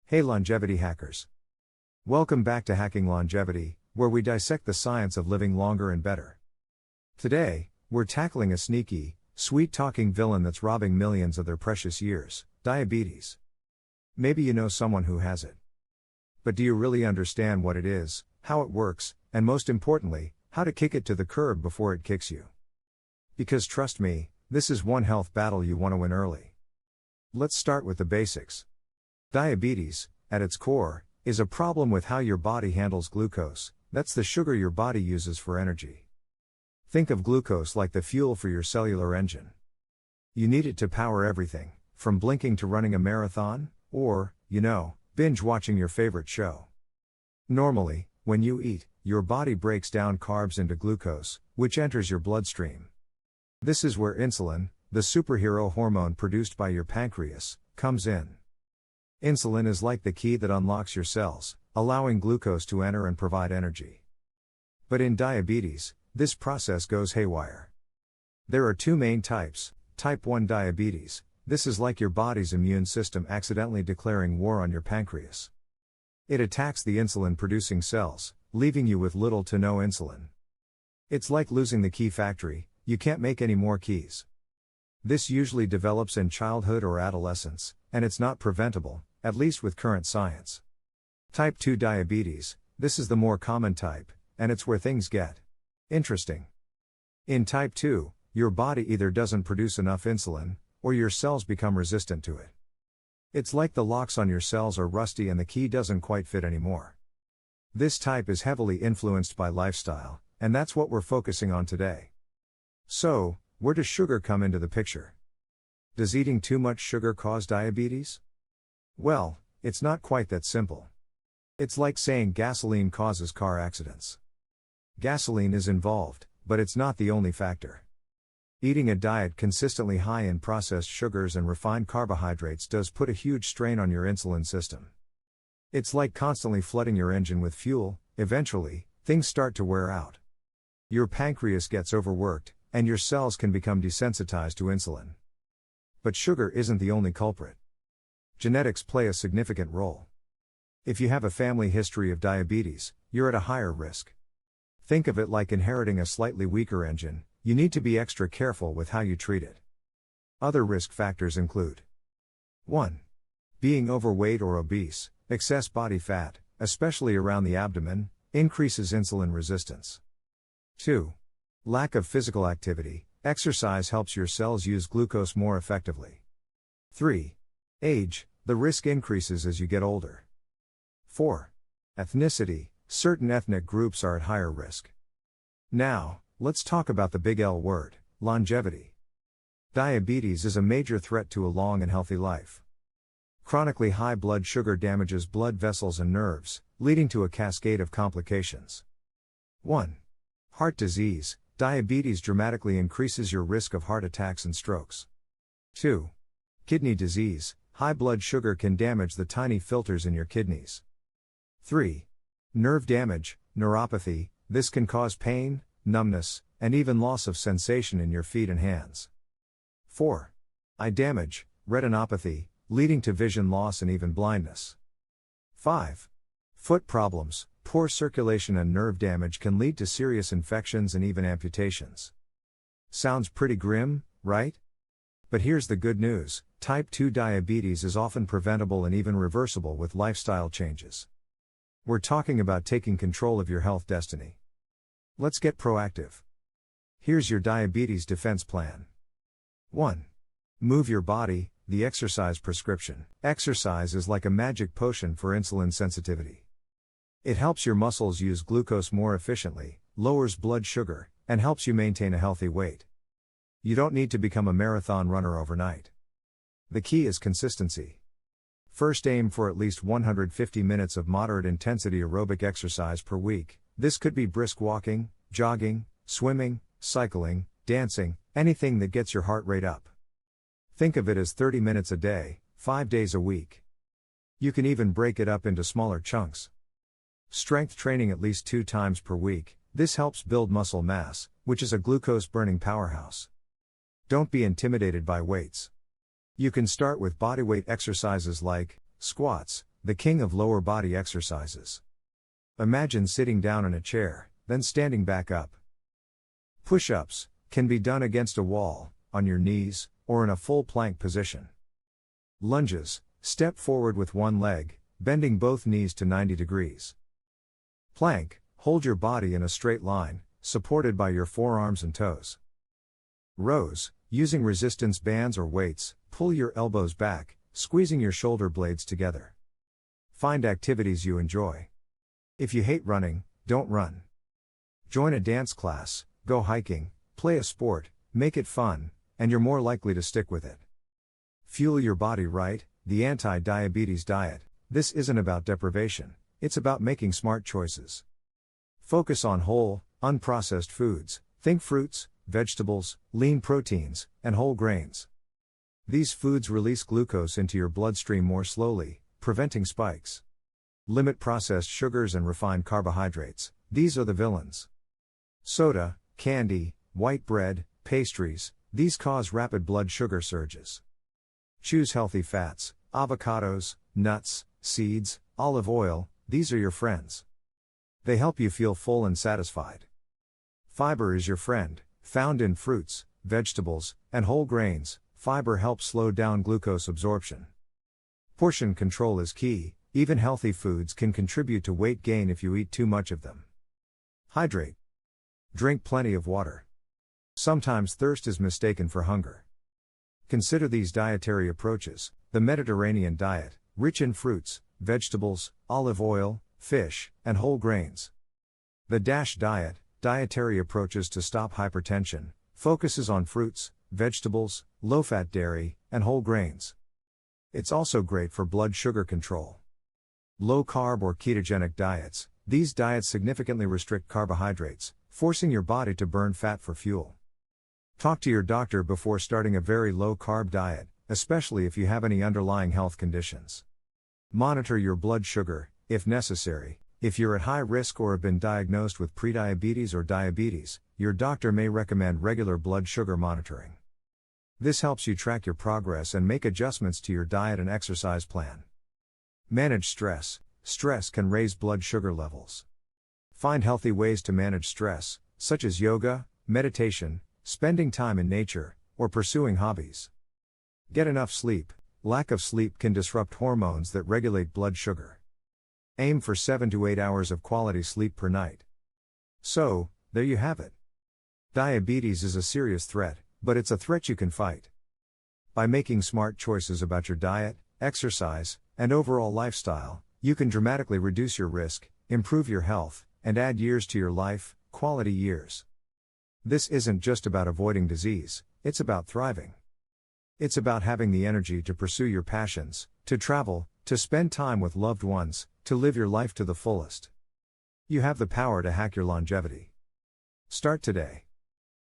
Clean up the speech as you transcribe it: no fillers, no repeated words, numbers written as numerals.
Hey longevity hackers! Welcome back to Hacking Longevity, where we dissect the science of living longer and better. Today, we're tackling a sneaky, sweet-talking villain that's robbing millions of their precious years: diabetes. Maybe you know someone who has it. But do you really understand what it is, how it works, and most importantly, how to kick it to the curb before it kicks you? Because trust me, this is one health battle you want to win early. Let's start with the basics. Diabetes, at its core, is a problem with how your body handles glucose. That's the sugar your body uses for energy. Think of glucose like the fuel for your cellular engine. You need it to power everything, from blinking to running a marathon, or, binge watching your favorite show. Normally, when you eat, your body breaks down carbs into glucose, which enters your bloodstream. This is where insulin, the superhero hormone produced by your pancreas, comes in. Insulin is like the key that unlocks your cells, allowing glucose to enter and provide energy. But in diabetes, this process goes haywire. There are two main types. Type 1 diabetes. This is like your body's immune system accidentally declaring war on your pancreas. It attacks the insulin-producing cells, leaving you with little to no insulin. It's like losing the key factory, you can't make any more keys. This usually develops in childhood or adolescence, and it's not preventable, at least with current science. Type 2 diabetes, this is the more common type, and it's where things get interesting. In type 2, your body either doesn't produce enough insulin, or your cells become resistant to it. It's like the locks on your cells are rusty and the key doesn't quite fit anymore. This type is heavily influenced by lifestyle, and that's what we're focusing on today. So, where does sugar come into the picture? Does eating too much sugar cause diabetes? Well, it's not quite that simple. It's like saying gasoline causes car accidents. Gasoline is involved, but it's not the only factor. Eating a diet consistently high in processed sugars and refined carbohydrates does put a huge strain on your insulin system. It's like constantly flooding your engine with fuel. Eventually, things start to wear out. Your pancreas gets overworked, and your cells can become desensitized to insulin. But sugar isn't the only culprit. Genetics play a significant role. If you have a family history of diabetes, you're at a higher risk. Think of it like inheriting a slightly weaker engine. You need to be extra careful with how you treat it. Other risk factors include 1. Being overweight or obese. Excess body fat, especially around the abdomen, increases insulin resistance. 2. Lack of physical activity. Exercise helps your cells use glucose more effectively. 3. Age. The risk increases as you get older. 4. Ethnicity. Certain ethnic groups are at higher risk. Now, let's talk about the big L word: longevity. Diabetes is a major threat to a long and healthy life. Chronically high blood sugar damages blood vessels and nerves, leading to a cascade of complications. 1. Heart disease. Diabetes dramatically increases your risk of heart attacks and strokes. 2. Kidney disease. High blood sugar can damage the tiny filters in your kidneys. 3. Nerve damage, neuropathy. This can cause pain, numbness, and even loss of sensation in your feet and hands. 4. Eye damage, retinopathy, leading to vision loss and even blindness. 5. Foot problems. Poor circulation and nerve damage can lead to serious infections and even amputations. Sounds pretty grim, right? But here's the good news: type 2 diabetes is often preventable and even reversible with lifestyle changes. We're talking about taking control of your health destiny. Let's get proactive. Here's your diabetes defense plan. 1. Move your body, the exercise prescription. Exercise is like a magic potion for insulin sensitivity. It helps your muscles use glucose more efficiently, lowers blood sugar, and helps you maintain a healthy weight. You don't need to become a marathon runner overnight. The key is consistency. First, aim for at least 150 minutes of moderate intensity aerobic exercise per week. This could be brisk walking, jogging, swimming, cycling, dancing, anything that gets your heart rate up. Think of it as 30 minutes a day, 5 days a week. You can even break it up into smaller chunks. Strength training at least 2 times per week. This helps build muscle mass, which is a glucose-burning powerhouse. Don't be intimidated by weights. You can start with bodyweight exercises like squats. the king of lower body exercises. Imagine sitting down in a chair, then standing back up. Push-ups can be done against a wall, on your knees, or in a full plank position. Lunges, step forward with one leg, bending both knees to 90 degrees. Plank, hold your body in a straight line, supported by your forearms and toes. Rows, using resistance bands or weights, pull your elbows back, squeezing your shoulder blades together. Find activities you enjoy. If you hate running, don't run. Join a dance class, go hiking, play a sport, make it fun, and you're more likely to stick with it. Fuel your body right, the anti-diabetes diet. This isn't about deprivation, it's about making smart choices. Focus on whole, unprocessed foods, think fruits, vegetables, lean proteins, and whole grains. These foods release glucose into your bloodstream more slowly, preventing spikes. Limit processed sugars and refined carbohydrates, these are the villains. Soda, candy, white bread, pastries, these cause rapid blood sugar surges. Choose healthy fats, avocados, nuts, seeds, olive oil, these are your friends. They help you feel full and satisfied. Fiber is your friend, found in fruits, vegetables, and whole grains. Fiber helps slow down glucose absorption. Portion control is key, even healthy foods can contribute to weight gain if you eat too much of them. Hydrate. Drink plenty of water. Sometimes thirst is mistaken for hunger. Consider these dietary approaches: the Mediterranean diet, rich in fruits, vegetables, olive oil, fish, and whole grains. The DASH diet, dietary approaches to stop hypertension, focuses on fruits, vegetables, low-fat dairy, and whole grains. It's also great for blood sugar control. Low-carb or ketogenic diets, these diets significantly restrict carbohydrates, forcing your body to burn fat for fuel. Talk to your doctor before starting a very low-carb diet, especially if you have any underlying health conditions. Monitor your blood sugar, if necessary. If you're at high risk or have been diagnosed with prediabetes or diabetes, your doctor may recommend regular blood sugar monitoring. This helps you track your progress and make adjustments to your diet and exercise plan. Manage stress. Stress can raise blood sugar levels. Find healthy ways to manage stress, such as yoga, meditation, spending time in nature, or pursuing hobbies. Get enough sleep. Lack of sleep can disrupt hormones that regulate blood sugar. Aim for 7 to 8 hours of quality sleep per night. So, there you have it. Diabetes is a serious threat, but it's a threat you can fight. By making smart choices about your diet, exercise, and overall lifestyle, you can dramatically reduce your risk, improve your health, and add years to your life, quality years. This isn't just about avoiding disease, it's about thriving. It's about having the energy to pursue your passions, to travel, to spend time with loved ones, to live your life to the fullest. You have the power to hack your longevity. Start today.